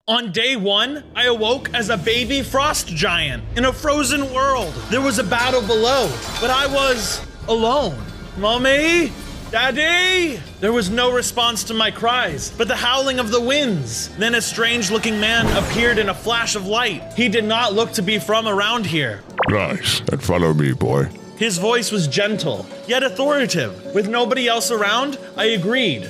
On day 1, I awoke as a baby frost giant in a frozen world. There was a battle below, but I was alone. Mommy? Daddy? There was no response to my cries, but the howling of the winds. Then a strange-looking man appeared in a flash of light. He did not look to be from around here. Nice, and follow me, boy. His voice was gentle, yet authoritative. With nobody else around, I agreed.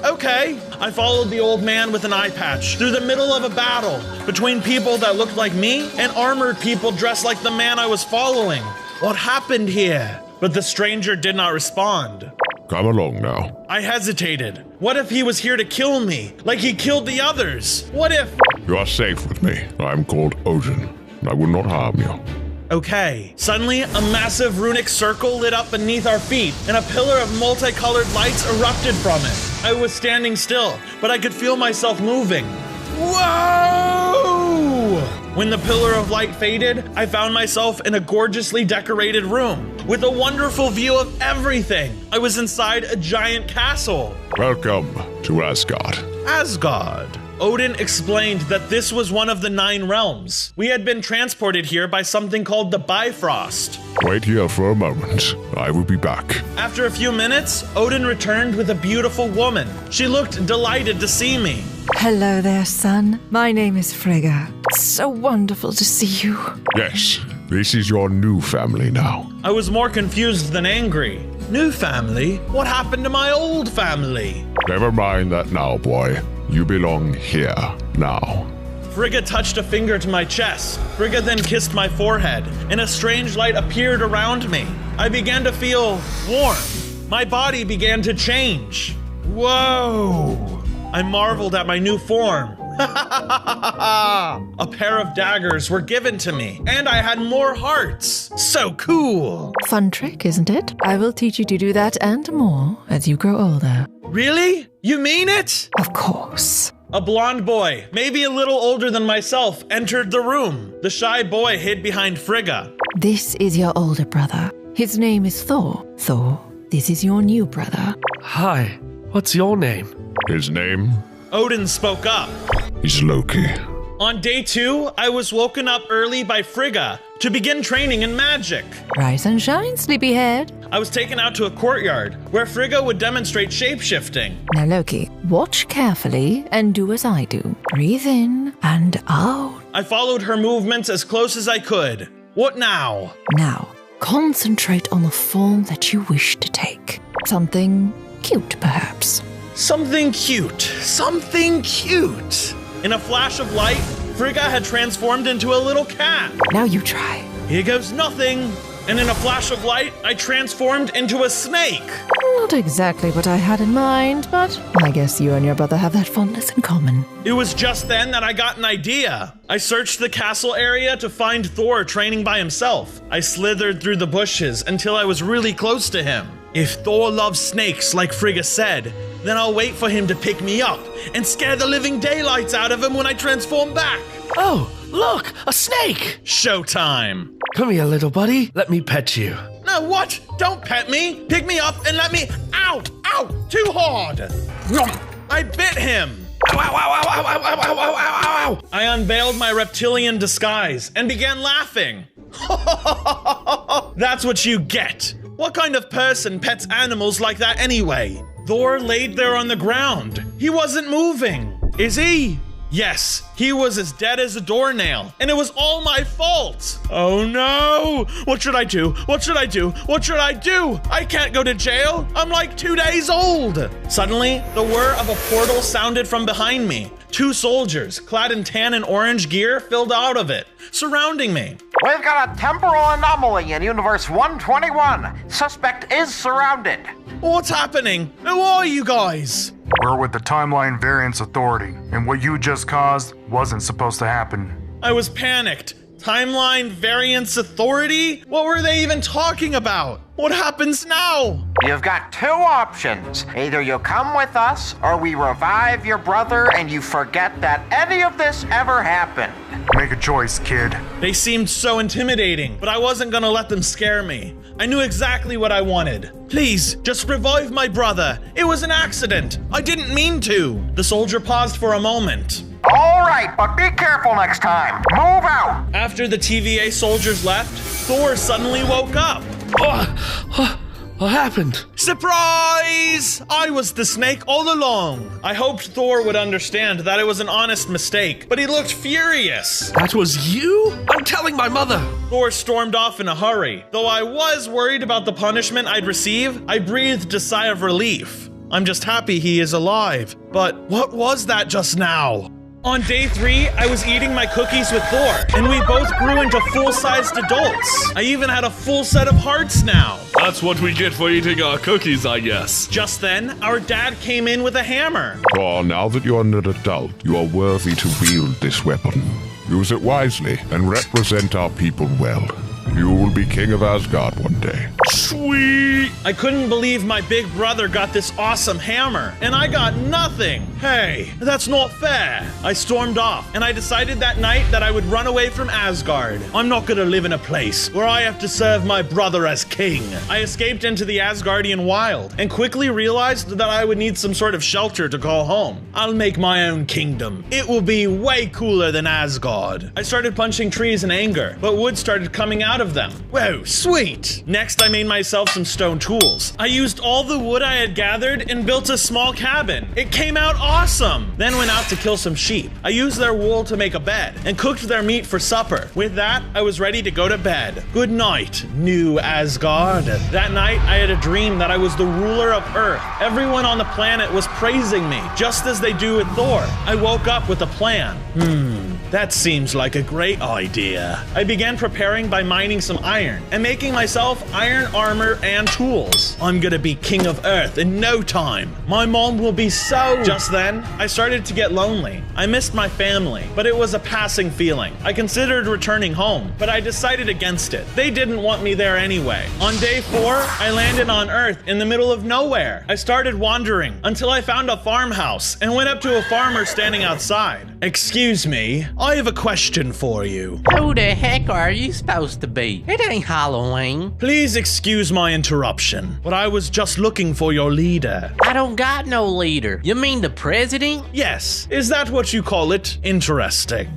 Okay. I followed the old man with an eye patch through the middle of a battle between people that looked like me and armored people dressed like the man I was following. What happened here? But the stranger did not respond. Come along now. I hesitated. What if he was here to kill me, like he killed the others? What if... You are safe with me. I am called Odin. I will not harm you. Okay. Suddenly, a massive runic circle lit up beneath our feet, and a pillar of multicolored lights erupted from it. I was standing still, but I could feel myself moving. Whoa! When the pillar of light faded, I found myself in a gorgeously decorated room with a wonderful view of everything. I was inside a giant castle. Welcome to Asgard. Asgard. Odin explained that this was one of the 9 realms. We had been transported here by something called the Bifrost. Wait here for a moment. I will be back. After a few minutes, Odin returned with a beautiful woman. She looked delighted to see me. Hello there, son. My name is Frigga. It's so wonderful to see you. Yes, this is your new family now. I was more confused than angry. New family? What happened to my old family? Never mind that now, boy. You belong here now. Frigga touched a finger to my chest. Frigga then kissed my forehead, and a strange light appeared around me. I began to feel warm. My body began to change. Whoa! I marveled at my new form. A pair of daggers were given to me, and I had more hearts. So cool. Fun trick, isn't it? I will teach you to do that and more as you grow older. Really? You mean it? Of course. A blonde boy, maybe a little older than myself, entered the room. The shy boy hid behind Frigga. This is your older brother. His name is Thor. Thor, this is your new brother. Hi, what's your name? His name Odin spoke up. is Loki. On day 2, I was woken up early by Frigga to begin training in magic. Rise and shine, sleepyhead. I was taken out to a courtyard where Frigga would demonstrate shape-shifting. Now, Loki, watch carefully and do as I do. Breathe in and out. I followed her movements as close as I could. What now? Now, concentrate on the form that you wish to take. Something cute, perhaps. Something cute. Something cute. In a flash of light, Frigga had transformed into a little cat. Now you try. Here goes nothing. And in a flash of light, I transformed into a snake. Not exactly what I had in mind, but I guess you and your brother have that fondness in common. It was just then that I got an idea. I searched the castle area to find Thor training by himself. I slithered through the bushes until I was really close to him. If Thor loves snakes like Frigga said, then I'll wait for him to pick me up and scare the living daylights out of him when I transform back. Oh, look, a snake! Showtime. Come here, little buddy. Let me pet you. No, what? Don't pet me. Pick me up and let me... Ow! Ow! Too hard! I bit him! Ow, ow, ow, ow, ow, ow, ow, ow, ow, ow. I unveiled my reptilian disguise and began laughing. That's what you get. What kind of person pets animals like that anyway? Thor laid there on the ground. He wasn't moving. Is he? Yes, he was as dead as a doornail, and it was all my fault. Oh no! What should I do? What should I do? What should I do? I can't go to jail. I'm like 2 days old. Suddenly, the whir of a portal sounded from behind me. 2 soldiers, clad in tan and orange gear, filled out of it, surrounding me. We've got a temporal anomaly in Universe 121. Suspect is surrounded. What's happening? Who are you guys? We're with the Timeline Variance Authority, and what you just caused wasn't supposed to happen. I was panicked. Timeline Variance Authority? What were they even talking about? What happens now? You've got 2 options. Either you come with us, or we revive your brother and you forget that any of this ever happened. Make a choice, kid. They seemed so intimidating, but I wasn't gonna let them scare me. I knew exactly what I wanted. Please, just revive my brother. It was an accident. I didn't mean to. The soldier paused for a moment. All right, but be careful next time. Move out. After the TVA soldiers left, Thor suddenly woke up. What happened? Surprise! I was the snake all along. I hoped Thor would understand that it was an honest mistake, but he looked furious. That was you? I'm telling my mother. Thor stormed off in a hurry. Though I was worried about the punishment I'd receive, I breathed a sigh of relief. I'm just happy he is alive. But what was that just now? On day 3, I was eating my cookies with Thor, and we both grew into full-sized adults. I even had a full set of hearts now. That's what we get for eating our cookies, I guess. Just then, our dad came in with a hammer. Thor, now that you're an adult, you are worthy to wield this weapon. Use it wisely and represent our people well. You will be king of Asgard one day. Sweet! I couldn't believe my big brother got this awesome hammer, and I got nothing. Hey, that's not fair. I stormed off, and I decided that night that I would run away from Asgard. I'm not gonna live in a place where I have to serve my brother as king. I escaped into the Asgardian wild, and quickly realized that I would need some sort of shelter to call home. I'll make my own kingdom. It will be way cooler than Asgard. I started punching trees in anger, but wood started coming out of them. Whoa, sweet! Next, I made myself some stone tools. I used all the wood I had gathered and built a small cabin. It came out awesome! Then went out to kill some sheep. I used their wool to make a bed and cooked their meat for supper. With that, I was ready to go to bed. Good night, new Asgard. That night, I had a dream that I was the ruler of Earth. Everyone on the planet was praising me, just as they do with Thor. I woke up with a plan. That seems like a great idea. I began preparing by mining some iron and making myself iron armor and tools. I'm gonna be king of Earth in no time. My mom will be so... Just then, I started to get lonely. I missed my family, but it was a passing feeling. I considered returning home, but I decided against it. They didn't want me there anyway. On day 4, I landed on Earth in the middle of nowhere. I started wandering until I found a farmhouse and went up to a farmer standing outside. Excuse me, I have a question for you. Who the heck are you supposed to be? It ain't Halloween. Please excuse my interruption, but I was just looking for your leader. I don't got no leader. You mean the president? Yes, is that what you call it? Interesting.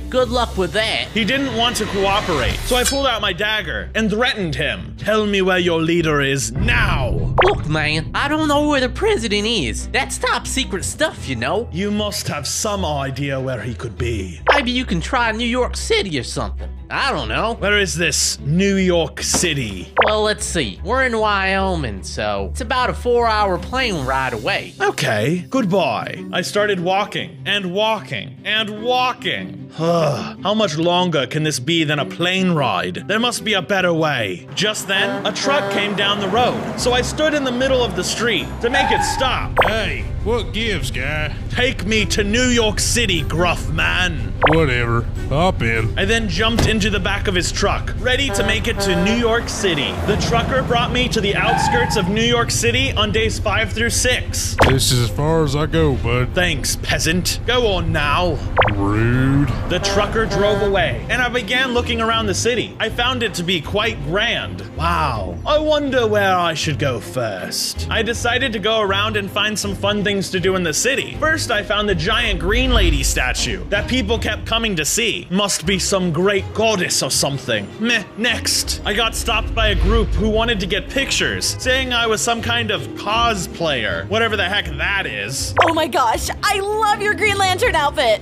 Good luck with that. He didn't want to cooperate, so I pulled out my dagger and threatened him. Tell me where your leader is now. Look, man, I don't know where the president is. That's top secret stuff, you know. You must have some idea where he could be. Maybe you can try New York City or something. I don't know. Where is this New York City? Well, let's see. We're in Wyoming, so it's about a 4-hour plane ride away. Okay, goodbye. I started walking and walking and walking. How much longer can this be than a plane ride? There must be a better way. Just then, a truck came down the road, so I stood in the middle of the street to make it stop. Hey, what gives, guy? Take me to New York City, gruff man. Whatever. Hop in. I then jumped into the back of his truck, ready to make it to New York City. The trucker brought me to the outskirts of New York City on days 5 through 6. This is as far as I go, bud. Thanks, peasant. Go on now. Rude. The trucker drove away, and I began looking around the city. I found it to be quite grand. Wow. I wonder where I should go first. I decided to go around and find some fun things to do in the city. First, I found the giant green lady statue that people kept coming to see. Must be some great goddess or something. Meh. Next, I got stopped by a group who wanted to get pictures, saying I was some kind of cosplayer, whatever the heck that is. Oh my gosh, I love your Green Lantern outfit.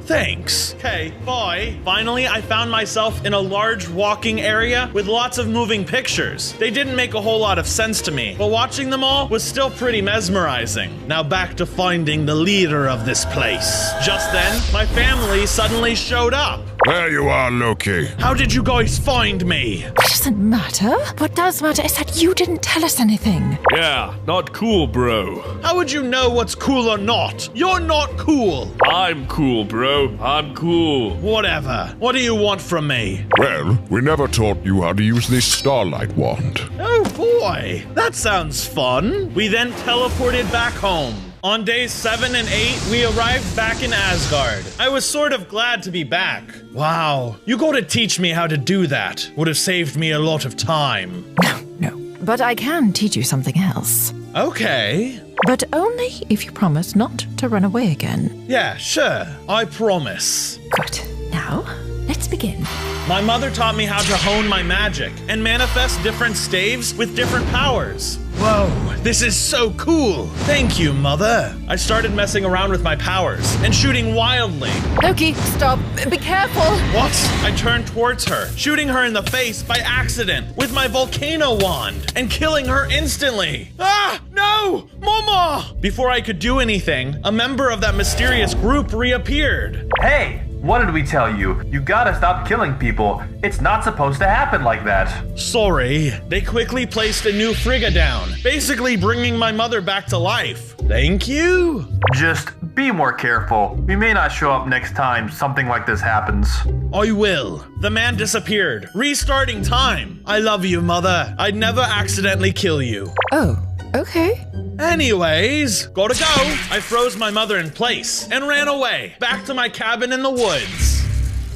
Thanks. Okay, bye. Finally, I found myself in a large walking area with lots of moving pictures. They didn't make a whole lot of sense to me, but watching them all was still pretty mesmerizing. Now back to finding the leader of this place. Just then, my family suddenly showed up. There you are, Loki. How did you guys find me? It doesn't matter. What does matter is that you didn't tell us anything. Yeah, not cool, bro. How would you know what's cool or not? You're not cool. I'm cool, bro. I'm cool. Whatever. What do you want from me? Well, we never taught you how to use this starlight wand. Oh boy, that sounds fun. We then teleported back home. On days 7 and 8, we arrived back in Asgard. I was sort of glad to be back. Wow, you gotta teach me how to do that. Would have saved me a lot of time. No. But I can teach you something else. Okay. but only if you promise not to run away again. Yeah, sure. I promise. Good. Now, let's begin. My mother taught me how to hone my magic and manifest different staves with different powers. Whoa, this is so cool. Thank you, Mother. I started messing around with my powers and shooting wildly. Loki, stop. Be careful. What? I turned towards her, shooting her in the face by accident with my volcano wand and killing her instantly. Ah, no, Mama! Before I could do anything, a member of that mysterious group reappeared. Hey! What did we tell you? You gotta stop killing people. It's not supposed to happen like that. Sorry. They quickly placed a new Frigga down, basically bringing my mother back to life. Thank you. Just be more careful. We may not show up next time something like this happens. I will. The man disappeared, restarting time. I love you, Mother. I'd never accidentally kill you. Oh, okay. Anyways, gotta go. I froze my mother in place and ran away, back to my cabin in the woods.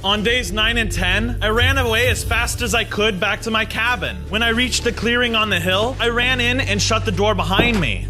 On days 9 and 10, I ran away as fast as I could back to my cabin. When I reached the clearing on the hill, I ran in and shut the door behind me.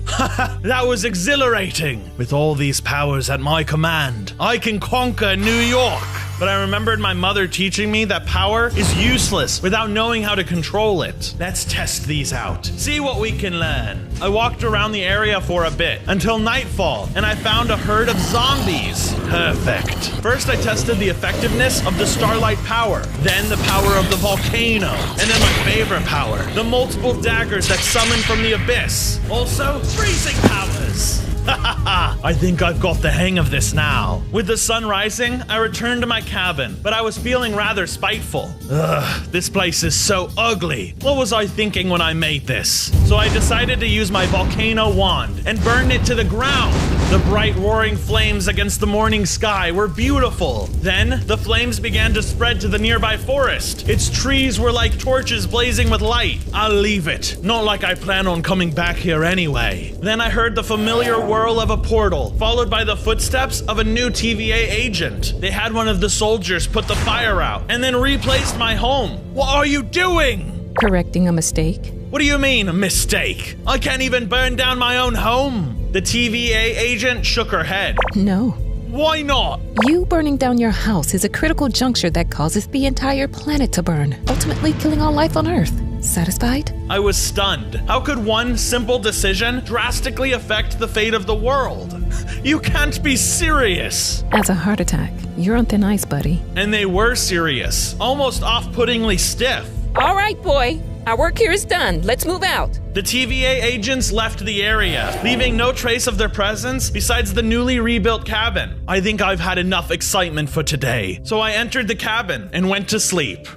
That was exhilarating. With all these powers at my command, I can conquer New York. But I remembered my mother teaching me that power is useless without knowing how to control it. Let's test these out. See what we can learn. I walked around the area for a bit until nightfall, and I found a herd of zombies. Perfect. First, I tested the effectiveness of the starlight power, then the power of the volcano, and then my favorite power, the multiple daggers that summon from the abyss. Also, freezing powers. I think I've got the hang of this now. With the sun rising, I returned to my cabin, but I was feeling rather spiteful. Ugh, this place is so ugly. What was I thinking when I made this? So I decided to use my volcano wand and burn it to the ground. The bright roaring flames against the morning sky were beautiful. Then, the flames began to spread to the nearby forest. Its trees were like torches blazing with light. I'll leave it. Not like I plan on coming back here anyway. Then I heard the familiar whirl of a portal, followed by the footsteps of a new TVA agent. They had one of the soldiers put the fire out and then replaced my home. What are you doing? Correcting a mistake. What do you mean, a mistake? I can't even burn down my own home. The TVA agent shook her head. No. Why not? You burning down your house is a critical juncture that causes the entire planet to burn, ultimately killing all life on Earth. Satisfied? I was stunned. How could one simple decision drastically affect the fate of the world? You can't be serious. As a heart attack, you're on thin ice, buddy. And they were serious, almost off-puttingly stiff. All right, boy. Our work here is done. Let's move out. The TVA agents left the area, leaving no trace of their presence besides the newly rebuilt cabin. I think I've had enough excitement for today, so I entered the cabin and went to sleep.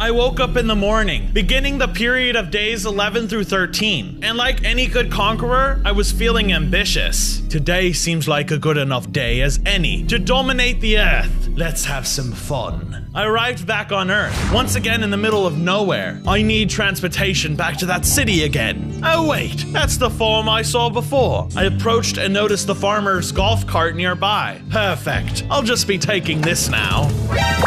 I woke up in the morning, beginning the period of days 11 through 13, and like any good conqueror, I was feeling ambitious. Today seems like a good enough day as any to dominate the Earth. Let's have some fun. I arrived back on Earth, once again in the middle of nowhere. I need transportation back to that city again. Oh wait, that's the farm I saw before. I approached and noticed the farmer's golf cart nearby. Perfect. I'll just be taking this now.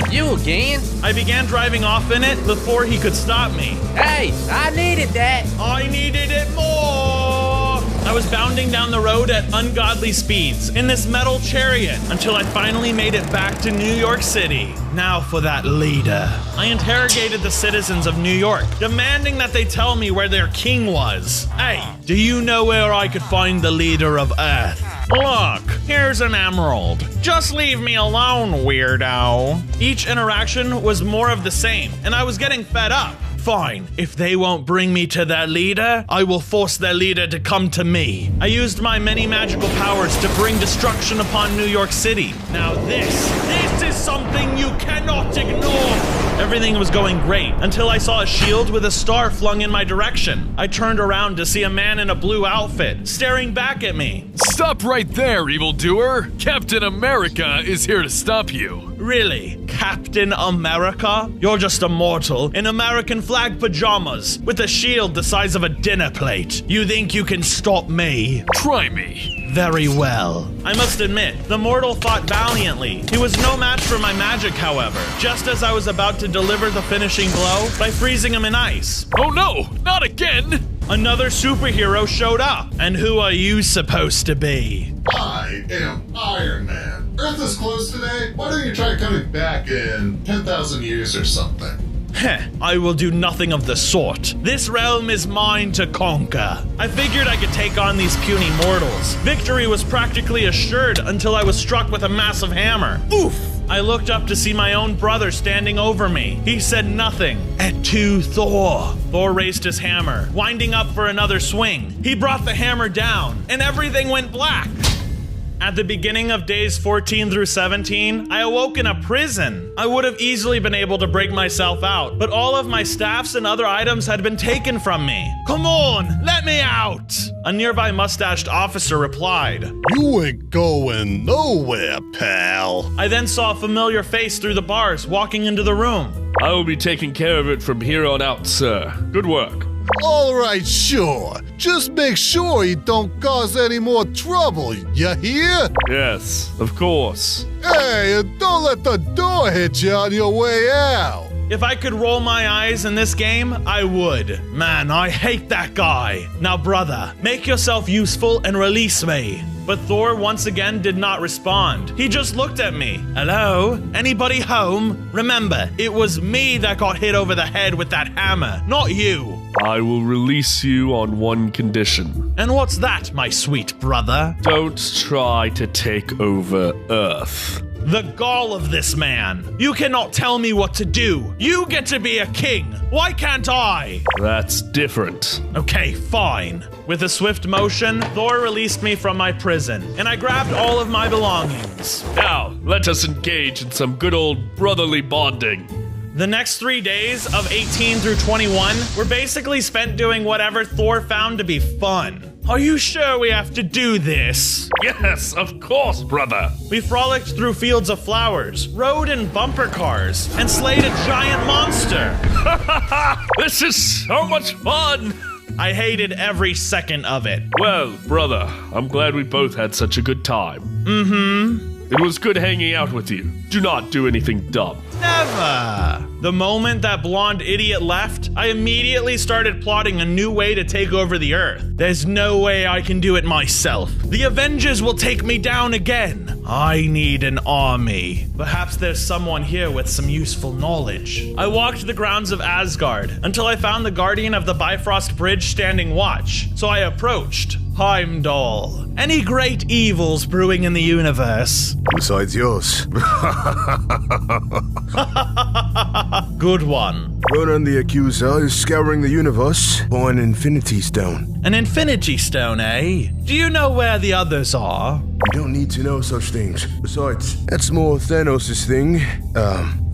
You again? I began driving off in it before he could stop me. Hey, I needed that. I needed it more. I was bounding down the road at ungodly speeds in this metal chariot until I finally made it back to New York City. Now for that leader. I interrogated the citizens of New York, demanding that they tell me where their king was. Hey, do you know where I could find the leader of Earth? Look, here's an emerald. Just leave me alone, weirdo. Each interaction was more of the same, and I was getting fed up. Fine, if they won't bring me to their leader, I will force their leader to come to me. I used my many magical powers to bring destruction upon New York City. Now this is something you cannot ignore. Everything was going great until I saw a shield with a star flung in my direction. I turned around to see a man in a blue outfit staring back at me. Stop right there, evildoer! Captain America is here to stop you. Really? Captain America? You're just a mortal in American flag pajamas with a shield the size of a dinner plate. You think you can stop me? Try me. Very well. I must admit, the mortal fought valiantly. He was no match for my magic, however, just as I was about to deliver the finishing blow by freezing him in ice. Oh no, not again! Another superhero showed up. And who are you supposed to be? I am Iron Man. Earth is closed today. Why don't you try coming back in 10,000 years or something? Heh, I will do nothing of the sort. This realm is mine to conquer. I figured I could take on these puny mortals. Victory was practically assured until I was struck with a massive hammer. Oof! I looked up to see my own brother standing over me. He said nothing. Et tu, Thor? Thor raised his hammer, winding up for another swing. He brought the hammer down, and everything went black. At the beginning of days 14 through 17, I awoke in a prison. I would have easily been able to break myself out, but all of my staffs and other items had been taken from me. Come on, let me out! A nearby mustached officer replied, You ain't going nowhere, pal. I then saw a familiar face through the bars walking into the room. I will be taking care of it from here on out, sir. Good work. All right, sure. Just make sure you don't cause any more trouble, you hear? Yes, of course. Hey, and don't let the door hit you on your way out. If I could roll my eyes in this game, I would. Man, I hate that guy. Now, brother, make yourself useful and release me. But Thor once again did not respond. He just looked at me. Hello? Anybody home? Remember, it was me that got hit over the head with that hammer, not you. I will release you on one condition. And what's that, my sweet brother? Don't try to take over Earth. The gall of this man. You cannot tell me what to do. You get to be a king. Why can't I? That's different. Okay, fine. With a swift motion, Thor released me from my prison, and I grabbed all of my belongings. Now, let us engage in some good old brotherly bonding. The next 3 days of 18 through 21 were basically spent doing whatever Thor found to be fun. Are you sure we have to do this? Yes, of course, brother. We frolicked through fields of flowers, rode in bumper cars, and slayed a giant monster. This is so much fun. I hated every second of it. Well, brother, I'm glad we both had such a good time. Mm-hmm. It was good hanging out with you. Do not do anything dumb. Never! The moment that blonde idiot left, I immediately started plotting a new way to take over the Earth. There's no way I can do it myself. The Avengers will take me down again. I need an army. Perhaps there's someone here with some useful knowledge. I walked the grounds of Asgard until I found the guardian of the Bifrost Bridge standing watch. So I approached. Heimdall. Any great evils brewing in the universe? Besides yours. Good one. Ronan the Accuser is scouring the universe for an Infinity Stone. An Infinity Stone, eh? Do you know where the others are? You don't need to know such things. Besides, that's more Thanos' thing.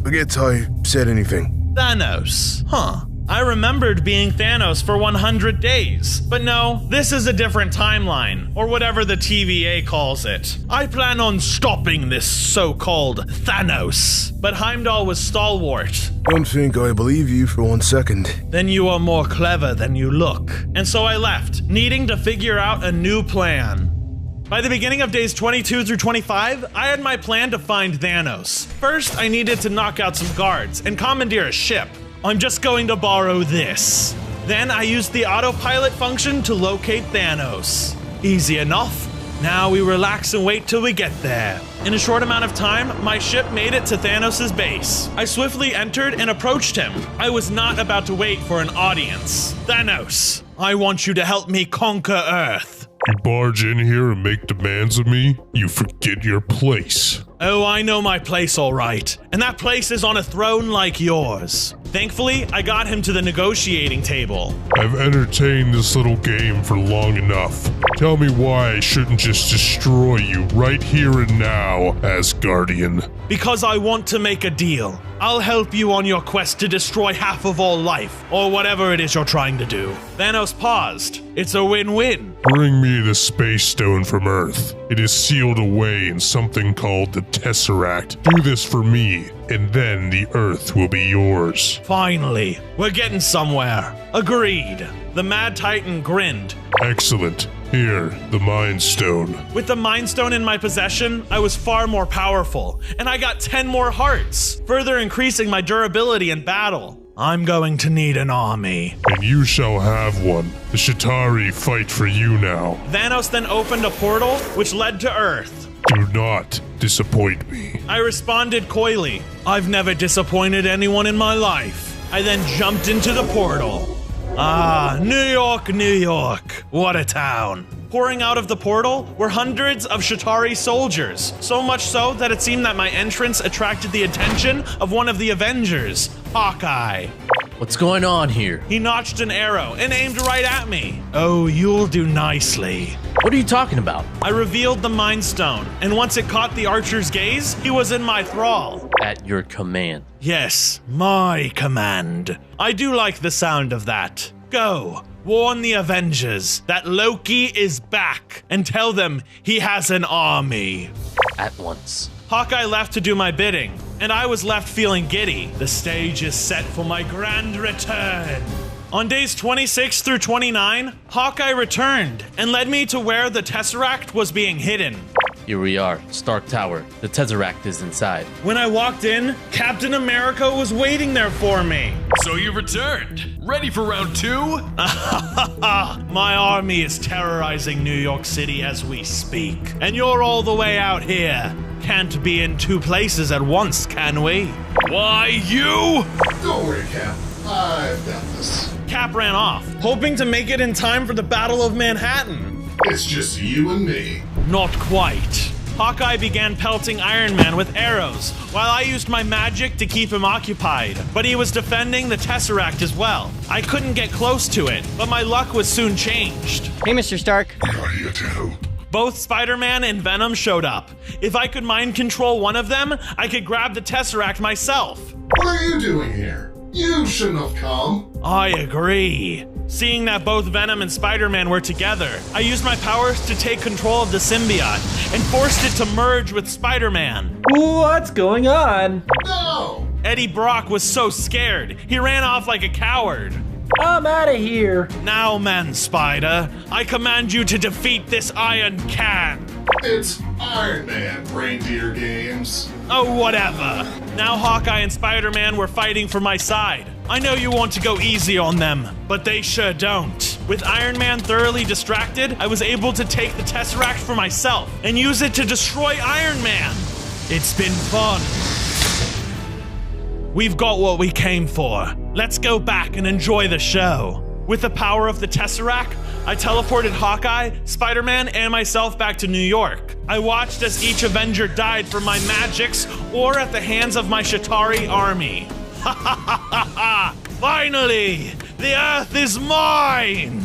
Forget I said anything. Thanos. Huh. I remembered being Thanos for 100 days. But no, this is a different timeline, or whatever the TVA calls it. I plan on stopping this so-called Thanos. But Heimdall was stalwart. Don't think I believe you for 1 second. Then you are more clever than you look. And so I left, needing to figure out a new plan. By the beginning of days 22 through 25, I had my plan to find Thanos. First, I needed to knock out some guards and commandeer a ship. I'm just going to borrow this. Then I used the autopilot function to locate Thanos. Easy enough. Now we relax and wait till we get there. In a short amount of time, my ship made it to Thanos' base. I swiftly entered and approached him. I was not about to wait for an audience. Thanos, I want you to help me conquer Earth. You barge in here and make demands of me? You forget your place. Oh, I know my place all right. And that place is on a throne like yours. Thankfully, I got him to the negotiating table. I've entertained this little game for long enough. Tell me why I shouldn't just destroy you right here and now, Asgardian. Because I want to make a deal. I'll help you on your quest to destroy half of all life, or whatever it is you're trying to do. Thanos paused. It's a win-win. Bring me the Space Stone from Earth. It is sealed away in something called the Tesseract. Do this for me, and then the Earth will be yours. Finally, we're getting somewhere. Agreed. The Mad Titan grinned. Excellent. Here, the Mind Stone. With the Mind Stone in my possession, I was far more powerful, and I got 10 more hearts, further increasing my durability in battle. I'm going to need an army. And you shall have one. The Shatari fight for you now. Thanos then opened a portal, which led to Earth. Do not disappoint me. I responded coyly. I've never disappointed anyone in my life. I then jumped into the portal. Ah, New York, New York. What a town. Pouring out of the portal were hundreds of Shatari soldiers, so much so that it seemed that my entrance attracted the attention of one of the Avengers, Hawkeye. What's going on here? He notched an arrow and aimed right at me. Oh, you'll do nicely. What are you talking about? I revealed the Mind Stone, and once it caught the archer's gaze, he was in my thrall. At your command. Yes, my command. I do like the sound of that. Go, warn the Avengers that Loki is back, and tell them he has an army. At once. Hawkeye left to do my bidding, and I was left feeling giddy. The stage is set for my grand return. On days 26 through 29, Hawkeye returned and led me to where the Tesseract was being hidden. Here we are, Stark Tower. The Tesseract is inside. When I walked in, Captain America was waiting there for me. So you returned. Ready for round 2? My army is terrorizing New York City as we speak, and you're all the way out here. Can't be in two places at once, can we? Why, you? Don't worry, Cap. I've got this. Cap ran off, hoping to make it in time for the Battle of Manhattan. It's just you and me. Not quite. Hawkeye began pelting Iron Man with arrows, while I used my magic to keep him occupied. But he was defending the Tesseract as well. I couldn't get close to it, but my luck was soon changed. Hey, Mr. Stark. What do you do? Both Spider-Man and Venom showed up. If I could mind control one of them, I could grab the Tesseract myself. What are you doing here? You shouldn't have come. I agree. Seeing that both Venom and Spider-Man were together, I used my powers to take control of the symbiote and forced it to merge with Spider-Man. What's going on? No! Eddie Brock was so scared, he ran off like a coward. I'm out of here. Now, Man Spider, I command you to defeat this Iron Can. It's Iron Man, reindeer games. Oh, whatever. Now Hawkeye and Spider-Man were fighting for my side. I know you want to go easy on them, but they sure don't. With Iron Man thoroughly distracted, I was able to take the Tesseract for myself and use it to destroy Iron Man. It's been fun. We've got what we came for. Let's go back and enjoy the show. With the power of the Tesseract, I teleported Hawkeye, Spider-Man, and myself back to New York. I watched as each Avenger died from my magics or at the hands of my Shatari army. Ha ha ha ha ha! Finally! The Earth is mine!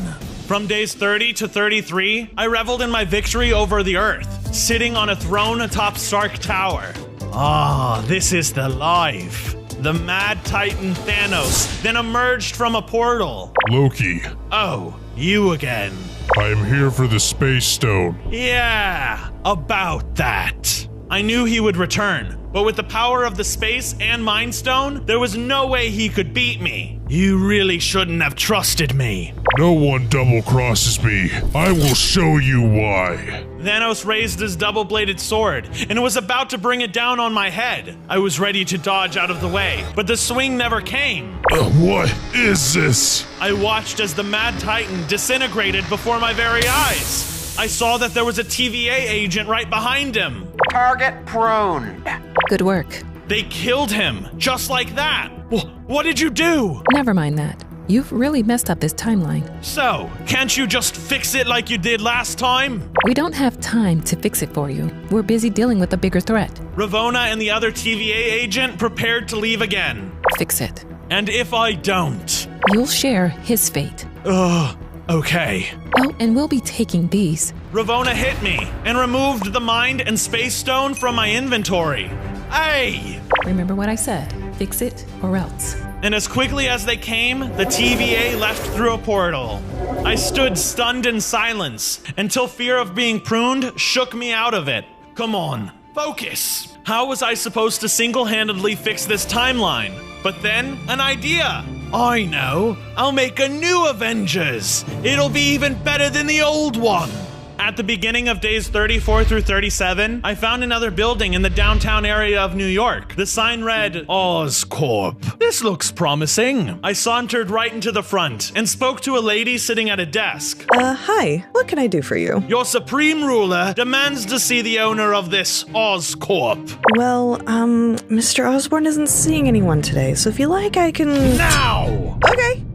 From days 30 to 33, I reveled in my victory over the Earth, sitting on a throne atop Stark Tower. Ah, this is the life. The Mad Titan Thanos then emerged from a portal. Loki. Oh, you again. I am here for the Space Stone. Yeah, about that. I knew he would return, but with the power of the Space and Mind Stone, there was no way he could beat me. You really shouldn't have trusted me. No one double-crosses me. I will show you why. Thanos raised his double-bladed sword and was about to bring it down on my head. I was ready to dodge out of the way, but the swing never came. What is this? I watched as the Mad Titan disintegrated before my very eyes. I saw that there was a TVA agent right behind him. Target pruned. Good work. They killed him, just like that. What did you do? Never mind that. You've really messed up this timeline. So, can't you just fix it like you did last time? We don't have time to fix it for you. We're busy dealing with a bigger threat. Ravonna and the other TVA agent prepared to leave again. Fix it. And if I don't? You'll share his fate. Ugh, okay. Oh, and we'll be taking these. Ravonna hit me and removed the Mind and Space Stone from my inventory. Hey! Remember what I said. Fix it or else. And as quickly as they came, the TVA left through a portal. I stood stunned in silence until fear of being pruned shook me out of it. Come on, focus. How was I supposed to single-handedly fix this timeline? But then, an idea. I know. I'll make a new Avengers. It'll be even better than the old one. At the beginning of days 34 through 37, I found another building in the downtown area of New York. The sign read, Oscorp. This looks promising. I sauntered right into the front and spoke to a lady sitting at a desk. Hi. What can I do for you? Your supreme ruler demands to see the owner of this Oscorp. Well, Mr. Osborne isn't seeing anyone today, so if you like, I can... Now!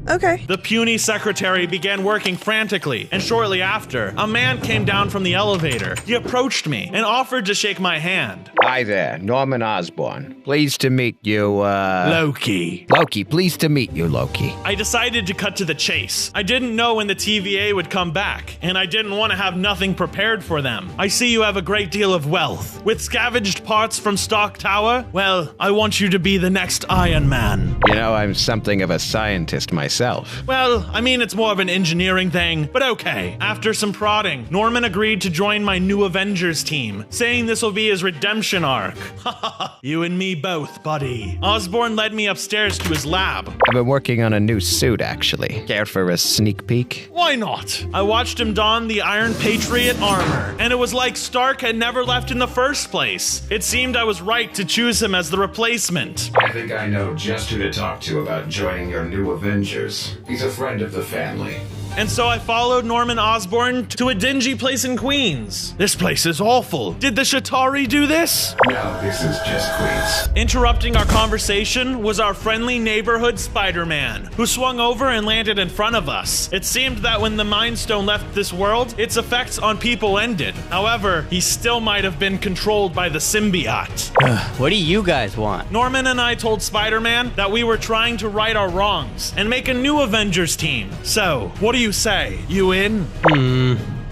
Okay. The puny secretary began working frantically, and shortly after, a man came down from the elevator. He approached me and offered to shake my hand. Hi there, Norman Osborn. Pleased to meet you, Loki. Loki, pleased to meet you, Loki. I decided to cut to the chase. I didn't know when the TVA would come back, and I didn't want to have nothing prepared for them. I see you have a great deal of wealth. With scavenged parts from Stock Tower, well, I want you to be the next Iron Man. You know, I'm something of a scientist myself. Well, I mean, it's more of an engineering thing, but okay. After some prodding, Norman agreed to join my new Avengers team, saying this will be his redemption arc. Haha, you and me both, buddy. Osborn led me upstairs to his lab. I've been working on a new suit, actually. Care for a sneak peek? Why not? I watched him don the Iron Patriot armor, and it was like Stark had never left in the first place. It seemed I was right to choose him as the replacement. I think I know just who to talk to about joining your new Avengers. He's a friend of the family. And so I followed Norman Osborn to a dingy place in Queens. This place is awful. Did the Shatari do this? No, this is just Queens. Interrupting our conversation was our friendly neighborhood Spider-Man, who swung over and landed in front of us. It seemed that when the Mind Stone left this world, its effects on people ended. However, he still might have been controlled by the symbiote. What do you guys want? Norman and I told Spider-Man that we were trying to right our wrongs and make a new Avengers team. So, what do you say? You in?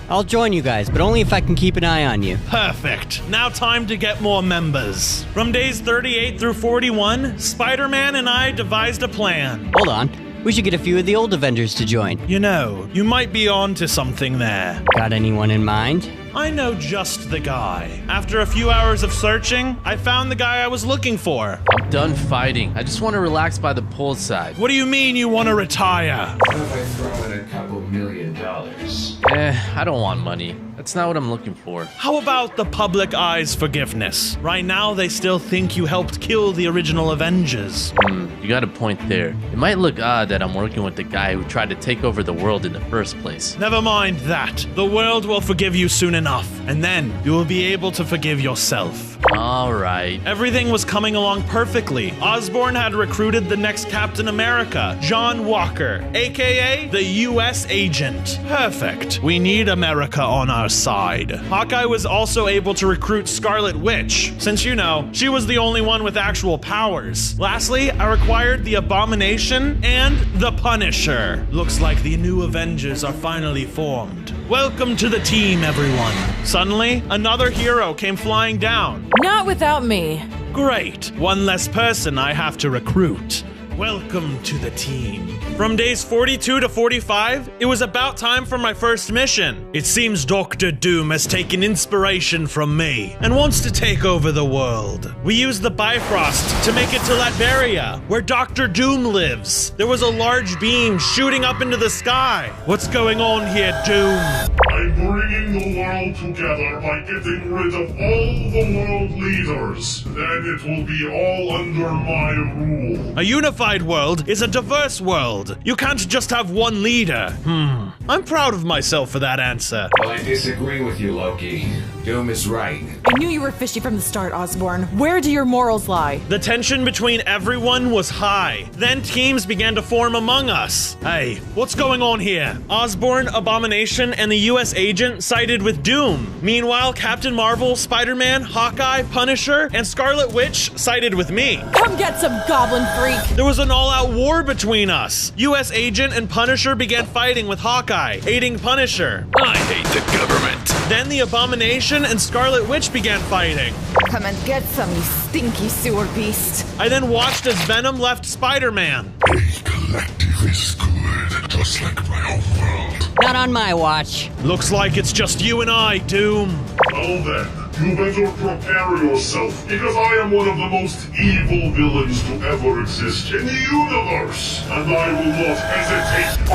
I'll join you guys, but only if I can keep an eye on you. Perfect. Now time to get more members. From days 38 through 41, Spider-Man and I devised a plan. Hold on. We should get a few of the old Avengers to join. You know, you might be on to something there. Got anyone in mind? I know just the guy. After a few hours of searching, I found the guy I was looking for. I'm done fighting. I just want to relax by the poolside. What do you mean you want to retire? What if I throw in a couple $1 million? I don't want money. That's not what I'm looking for. How about the public eye's forgiveness? Right now, they still think you helped kill the original Avengers. You got a point there. It might look odd that I'm working with the guy who tried to take over the world in the first place. Never mind that. The world will forgive you soon enough, and then you will be able to forgive yourself. All right. Everything was coming along perfectly. Osborn had recruited the next Captain America, John Walker, aka the US agent. Perfect. We need America on our side. Hawkeye was also able to recruit Scarlet Witch, since you know, she was the only one with actual powers. Lastly, I required the Abomination and the Punisher. Looks like the new Avengers are finally formed. Welcome to the team, everyone. Suddenly, another hero came flying down. Not without me. Great. One less person I have to recruit. Welcome to the team. From days 42 to 45, it was about time for my first mission. It seems Dr. Doom has taken inspiration from me and wants to take over the world. We used the Bifrost to make it to Latveria, where Dr. Doom lives. There was a large beam shooting up into the sky. What's going on here, Doom? I'm bringing the world together by getting rid of all the world leaders. Then it will be all under my rule. A unified world is a diverse world. You can't just have one leader. I'm proud of myself for that answer. Well, I disagree with you, Loki. Doom is right. I knew you were fishy from the start, Osborn. Where do your morals lie? The tension between everyone was high. Then teams began to form among us. Hey, what's going on here? Osborn, Abomination, and the US agent sided with Doom. Meanwhile, Captain Marvel, Spider-Man, Hawkeye, Punisher, and Scarlet Witch sided with me. Come get some goblin freak. There was an all-out war between us. US agent and Punisher began fighting with Hawkeye, aiding Punisher. I hate the government. Then the Abomination and Scarlet Witch began fighting. Come and get some, you stinky sewer beast. I then watched as Venom left Spider-Man. A collective is good, just like my own world. Not on my watch. Looks like it's just you and I, Doom. Well then, You better prepare yourself, because I am one of the most evil villains to ever exist in the universe, and I will not hesitate.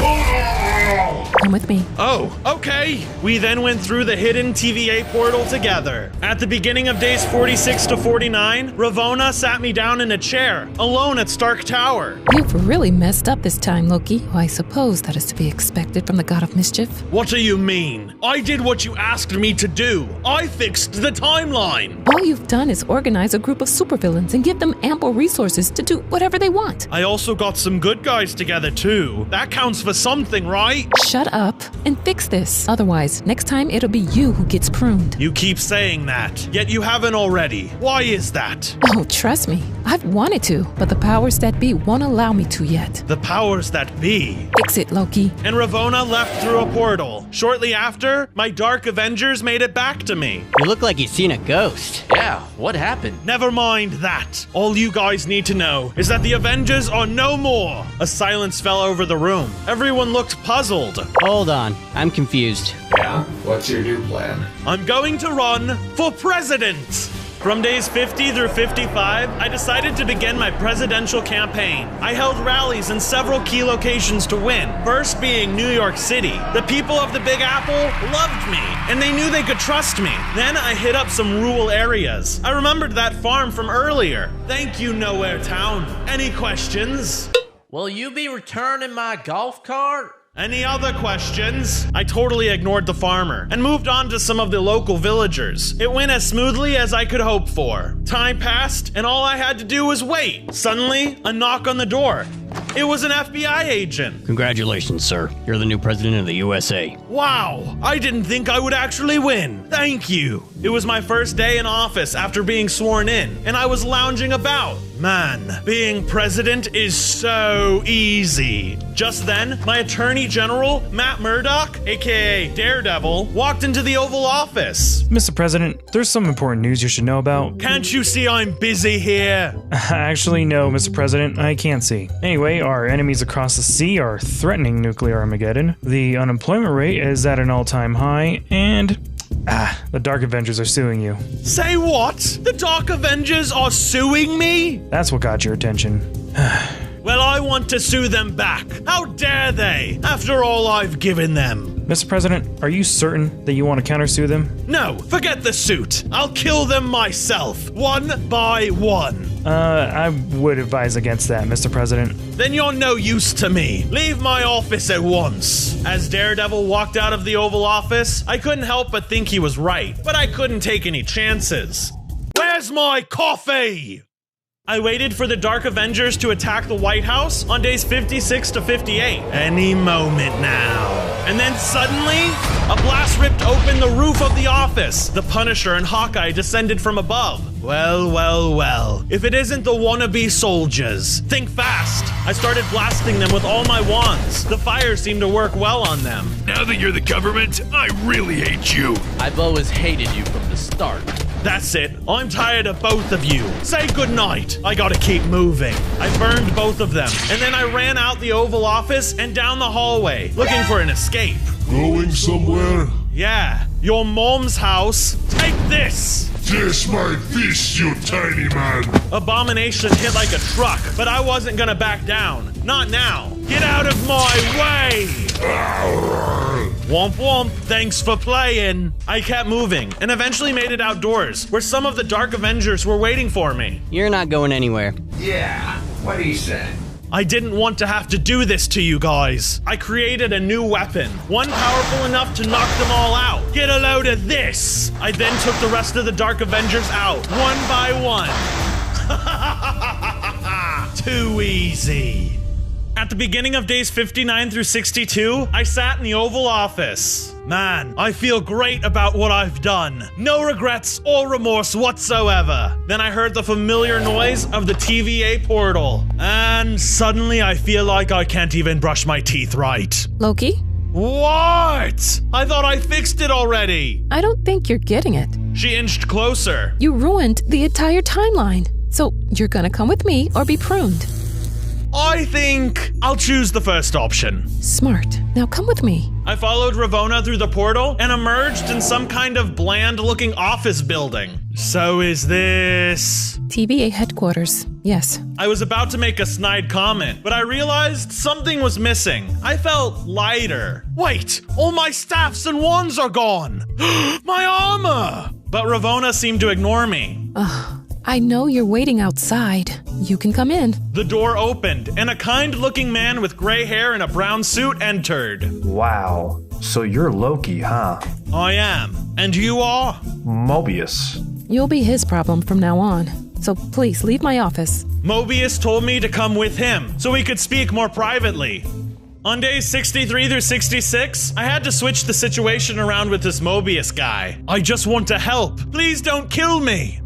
Come with me. Oh, okay. We then went through the hidden TVA portal together. At the beginning of days 46 to 49, Ravonna sat me down in a chair, alone at Stark Tower. You've really messed up this time, Loki. I suppose that is to be expected from the god of mischief. What do you mean? I did what you asked me to do. I fixed the timeline. All you've done is organize a group of supervillains and give them ample resources to do whatever they want. I also got some good guys together too. That counts for something, right? Shut up and fix this. Otherwise, next time it'll be you who gets pruned. You keep saying that, yet you haven't already. Why is that? Oh, trust me. I've wanted to, but the powers that be won't allow me to yet. The powers that be? Fix it, Loki. And Ravonna left through a portal. Shortly after, my Dark Avengers made it back to me. You look like you've seen a ghost. Yeah, what happened? Never mind that. All you guys need to know is that the Avengers are no more. A silence fell over the room. Everyone looked puzzled. Hold on, I'm confused. Yeah? What's your new plan? I'm going to run for president. From days 50 through 55, I decided to begin my presidential campaign. I held rallies in several key locations to win, first being New York City. The people of the Big Apple loved me, and they knew they could trust me. Then I hit up some rural areas. I remembered that farm from earlier. Thank you, Nowhere Town. Any questions? Will you be returning my golf cart? Any other questions? I totally ignored the farmer and moved on to some of the local villagers. It went as smoothly as I could hope for. Time passed, and all I had to do was wait. Suddenly, a knock on the door. It was an FBI agent. Congratulations, sir. You're the new president of the USA. Wow, I didn't think I would actually win. Thank you. It was my first day in office after being sworn in, and I was lounging about. Man, being president is so easy. Just then, my attorney general, Matt Murdock, aka Daredevil, walked into the Oval Office. Mr. President, there's some important news you should know about. Can't you see I'm busy here? Actually, no, Mr. President, I can't see. Anyway, our enemies across the sea are threatening nuclear Armageddon. The unemployment rate is at an all-time high, and the Dark Avengers are suing you. Say what? The Dark Avengers are suing me? That's what got your attention. Well, I want to sue them back. How dare they, after all I've given them? Mr. President, are you certain that you want to countersue them? No, forget the suit. I'll kill them myself, one by one. I would advise against that, Mr. President. Then you're no use to me. Leave my office at once. As Daredevil walked out of the Oval Office, I couldn't help but think he was right, but I couldn't take any chances. Where's my coffee? I waited for the Dark Avengers to attack the White House on days 56 to 58. Any moment now. And then suddenly, a blast ripped open the roof of the office. The Punisher and Hawkeye descended from above. Well, well, well. If it isn't the wannabe soldiers. Think fast. I started blasting them with all my wands. The fire seemed to work well on them. Now that you're the government, I really hate you. I've always hated you from the start. That's it. I'm tired of both of you. Say goodnight. I gotta keep moving. I burned both of them, and then I ran out the Oval Office and down the hallway, looking for an escape. Going somewhere? Yeah, your mom's house. Take this! Kiss my fist, you tiny man! Abomination hit like a truck, but I wasn't gonna back down. Not now. Get out of my way! Womp womp, thanks for playing. I kept moving and eventually made it outdoors, where some of the Dark Avengers were waiting for me. You're not going anywhere. Yeah, what he said. I didn't want to have to do this to you guys. I created a new weapon, one powerful enough to knock them all out. Get a load of this! I then took the rest of the Dark Avengers out, one by one. Too easy. At the beginning of days 59 through 62, I sat in the Oval Office. Man, I feel great about what I've done. No regrets or remorse whatsoever. Then I heard the familiar noise of the TVA portal. And suddenly I feel like I can't even brush my teeth right. Loki? What? I thought I fixed it already. I don't think you're getting it. She inched closer. You ruined the entire timeline. So you're gonna come with me or be pruned. I think I'll choose the first option. Smart. Now come with me. I followed Ravona through the portal and emerged in some kind of bland-looking office building. So is this... TVA headquarters. Yes. I was about to make a snide comment, but I realized something was missing. I felt lighter. Wait, all my staffs and wands are gone. My armor! But Ravona seemed to ignore me. I know you're waiting outside. You can come in. The door opened, and a kind-looking man with gray hair and a brown suit entered. Wow. So you're Loki, huh? I am. And you are? Mobius. You'll be his problem from now on. So please leave my office. Mobius told me to come with him, so we could speak more privately. On days 63 through 66, I had to switch the situation around with this Mobius guy. I just want to help. Please don't kill me.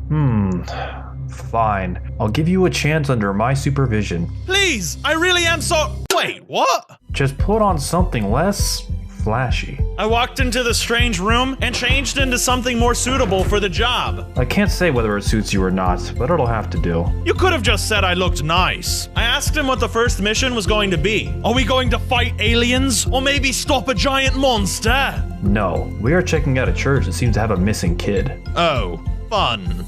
Fine. I'll give you a chance under my supervision. Please, I really am so... Wait, what? Just put on something less flashy. I walked into the strange room and changed into something more suitable for the job. I can't say whether it suits you or not, but it'll have to do. You could have just said I looked nice. I asked him what the first mission was going to be. Are we going to fight aliens? Or maybe stop a giant monster? No, we are checking out a church that seems to have a missing kid. Oh, fun.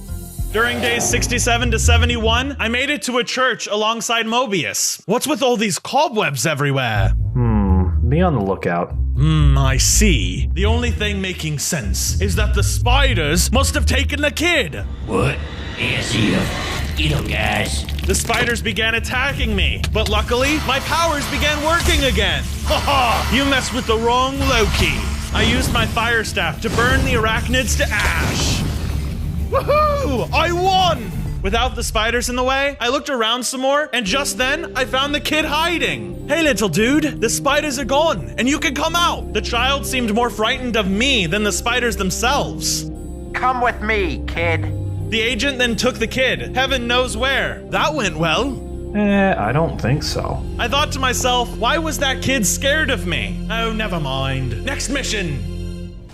During days 67 to 71, I made it to a church alongside Mobius. What's with all these cobwebs everywhere? Be on the lookout. I see. The only thing making sense is that the spiders must have taken the kid. What? Yes, guys. The spiders began attacking me, but luckily, my powers began working again. Haha, you messed with the wrong Loki. I used my fire staff to burn the arachnids to ash. Woohoo! I won! Without the spiders in the way, I looked around some more, and just then, I found the kid hiding. Hey, little dude, the spiders are gone, and you can come out. The child seemed more frightened of me than the spiders themselves. Come with me, kid. The agent then took the kid, heaven knows where. That went well. I don't think so. I thought to myself, why was that kid scared of me? Oh, never mind. Next mission.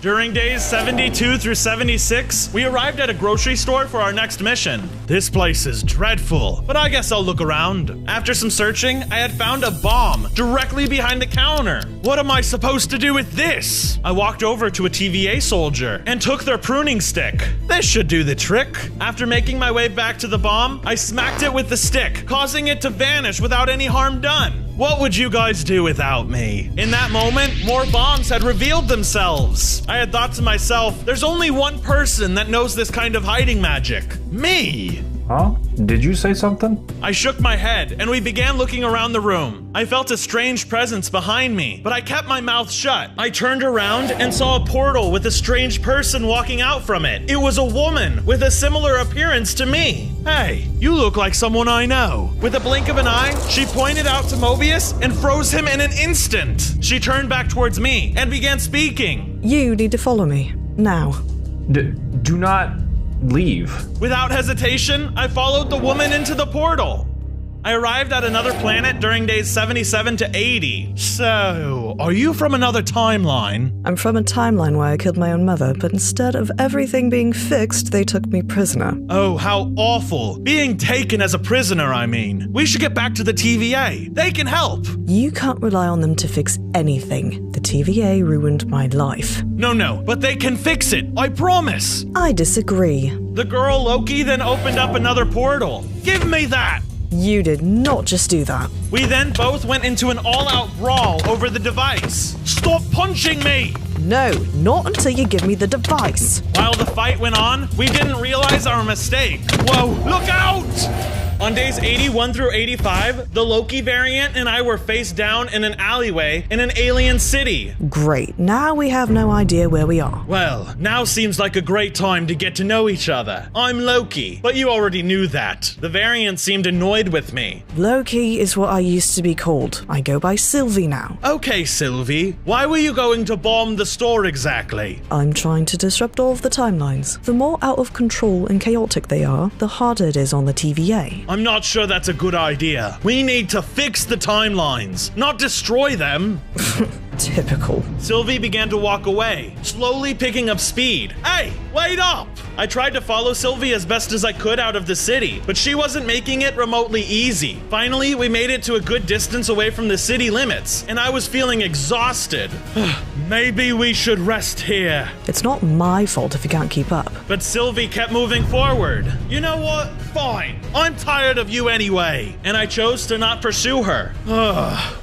During days 72 through 76, we arrived at a grocery store for our next mission. This place is dreadful, but I guess I'll look around. After some searching, I had found a bomb directly behind the counter. What am I supposed to do with this? I walked over to a TVA soldier and took their pruning stick. This should do the trick. After making my way back to the bomb, I smacked it with the stick, causing it to vanish without any harm done. What would you guys do without me? In that moment, more bombs had revealed themselves. I had thought to myself, there's only one person that knows this kind of hiding magic. Me! Huh? Did you say something? I shook my head, and we began looking around the room. I felt a strange presence behind me, but I kept my mouth shut. I turned around and saw a portal with a strange person walking out from it. It was a woman with a similar appearance to me. Hey, you look like someone I know. With a blink of an eye, she pointed out to Mobius and froze him in an instant. She turned back towards me and began speaking. You need to follow me. Now. Do not leave. Without hesitation, I followed the woman into the portal. I arrived at another planet during days 77 to 80. So, are you from another timeline? I'm from a timeline where I killed my own mother, but instead of everything being fixed, they took me prisoner. Oh, how awful. Being taken as a prisoner, I mean. We should get back to the TVA. They can help. You can't rely on them to fix anything. The TVA ruined my life. No, but they can fix it. I promise. I disagree. The girl Loki then opened up another portal. Give me that. You did not just do that. We then both went into an all-out brawl over the device. Stop punching me! No, not until you give me the device. While the fight went on, we didn't realize our mistake. Whoa, look out! On days 81 through 85, the Loki variant and I were face down in an alleyway in an alien city. Great, now we have no idea where we are. Well, now seems like a great time to get to know each other. I'm Loki, but you already knew that. The variant seemed annoyed with me. Loki is what I used to be called. I go by Sylvie now. Okay, Sylvie, why were you going to bomb the store exactly? I'm trying to disrupt all of the timelines. The more out of control and chaotic they are, the harder it is on the TVA. I'm not sure that's a good idea. We need to fix the timelines, not destroy them. Typical. Sylvie began to walk away, slowly picking up speed. Hey, wait up! I tried to follow Sylvie as best as I could out of the city, but she wasn't making it remotely easy. Finally, we made it to a good distance away from the city limits, and I was feeling exhausted. Maybe we should rest here. It's not my fault if you can't keep up. But Sylvie kept moving forward. You know what? Fine. I'm tired of you anyway. And I chose to not pursue her.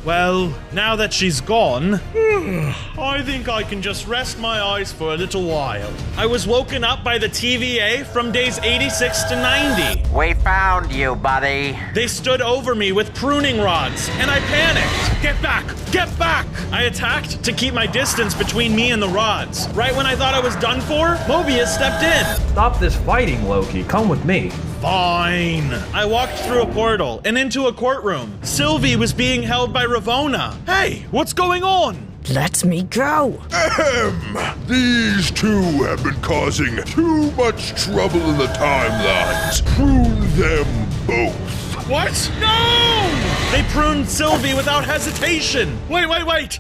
Well, now that she's gone, I think I can just rest my eyes for a little while. I was woken up by the TVA from days 86 to 90. We found you, buddy. They stood over me with pruning rods, and I panicked. Get back! Get back! I attacked to keep my distance between me and the rods. Right when I thought I was done for, Mobius stepped in. Stop this fighting, Loki. Come with me. Fine. I walked through a portal and into a courtroom. Sylvie was being held by Ravonna. Hey, what's going on? Let me go. Ahem. These two have been causing too much trouble in the timelines. Prune them both. What? No! They pruned Sylvie without hesitation. Wait.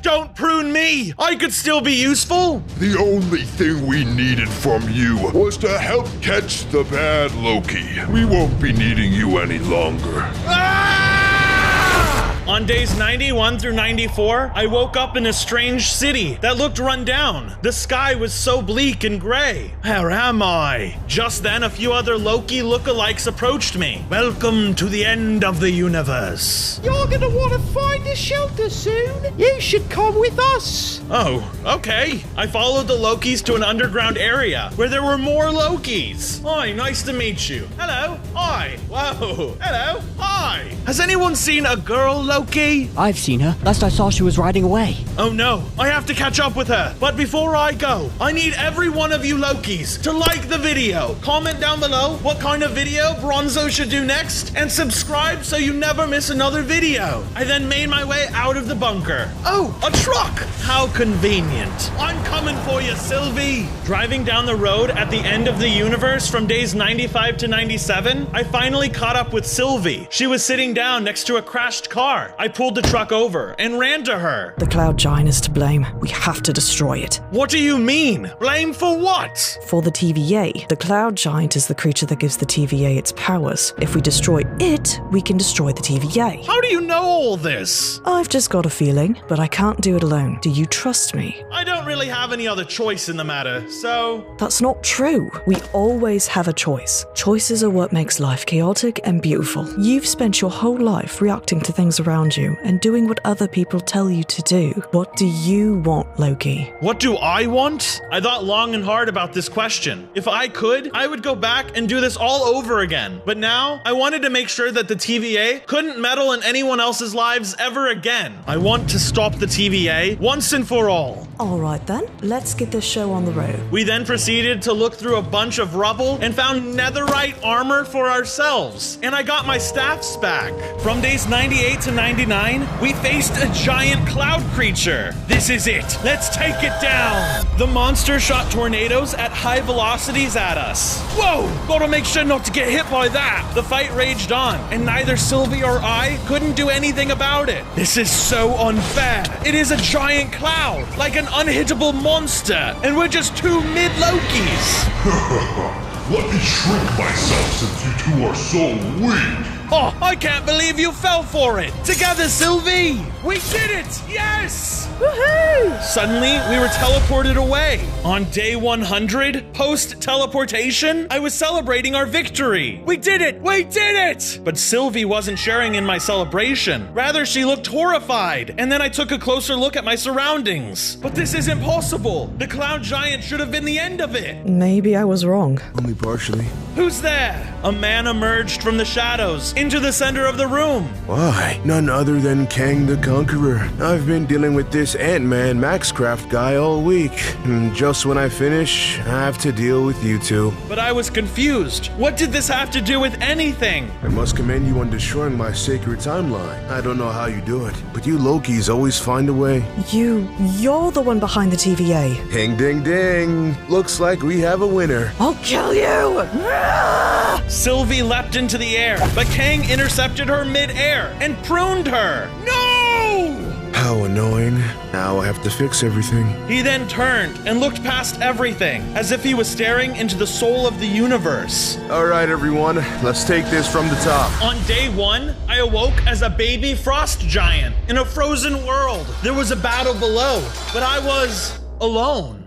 Don't prune me. I could still be useful. The only thing we needed from you was to help catch the bad Loki. We won't be needing you any longer. On days 91 through 94, I woke up in a strange city that looked run down. The sky was so bleak and gray. Where am I? Just then, a few other Loki lookalikes approached me. Welcome to the end of the universe. You're gonna want to find a shelter soon. You should come with us. Oh, okay. I followed the Lokis to an underground area where there were more Lokis. Hi, nice to meet you. Hello. Hi. Whoa. Hello. Hi. Has anyone seen a girl Loki? I've seen her. Last I saw, she was riding away. Oh no, I have to catch up with her. But before I go, I need every one of you Lokis to like the video, comment down below what kind of video Bronzo should do next, and subscribe so you never miss another video. I then made my way out of the bunker. Oh, a truck! How convenient. I'm coming for you, Sylvie. Driving down the road at the end of the universe from days 95 to 97, I finally caught up with Sylvie. She was sitting down next to a crashed car. I pulled the truck over and ran to her. The Cloud Giant is to blame. We have to destroy it. What do you mean? Blame for what? For the TVA. The Cloud Giant is the creature that gives the TVA its powers. If we destroy it, we can destroy the TVA. How do you know all this? I've just got a feeling, but I can't do it alone. Do you trust me? I don't really have any other choice in the matter, so... That's not true. We always have a choice. Choices are what makes life chaotic and beautiful. You've spent your whole life reacting to things around you and doing what other people tell you to do. What do you want, Loki? What do I want? I thought long and hard about this question. If I could, I would go back and do this all over again. But now, I wanted to make sure that the TVA couldn't meddle in anyone else's lives ever again. I want to stop the TVA once and for all. Alright then, let's get this show on the road. We then proceeded to look through a bunch of rubble and found netherite armor for ourselves. And I got my staffs back. From days 98 to 99, we faced a giant cloud creature. This is it. Let's take it down. The monster shot tornadoes at high velocities at us. Whoa! Gotta make sure not to get hit by that. The fight raged on, and neither Sylvie or I couldn't do anything about it. This is so unfair. It is a giant cloud, like an unhittable monster, and we're just two mid-Lokis. Let me shrink myself since you two are so weak. Oh, I can't believe you fell for it! Together, Sylvie! We did it! Yes! Woohoo! Suddenly, we were teleported away. On day 100, post-teleportation, I was celebrating our victory. We did it! We did it! But Sylvie wasn't sharing in my celebration. Rather, she looked horrified. And then I took a closer look at my surroundings. But this is impossible. The Cloud Giant should have been the end of it. Maybe I was wrong. Only partially. Who's there? A man emerged from the shadows into the center of the room. Why? None other than Kang the Conqueror. I've been dealing with this Ant-Man Maxcraft guy all week. And just when I finish, I have to deal with you two. But I was confused. What did this have to do with anything? I must commend you on destroying my sacred timeline. I don't know how you do it, but you Lokis always find a way. You're the one behind the TVA. Ding, ding, ding. Looks like we have a winner. I'll kill you! Sylvie leapt into the air, but Kang intercepted her mid-air and pruned her. No! How How annoying. Now I have to fix everything. He then turned and looked past everything, as if he was staring into the soul of the universe. All right, everyone, let's take this from the top. On day 1, I awoke as a baby frost giant in a frozen world. There was a battle below, but I was alone.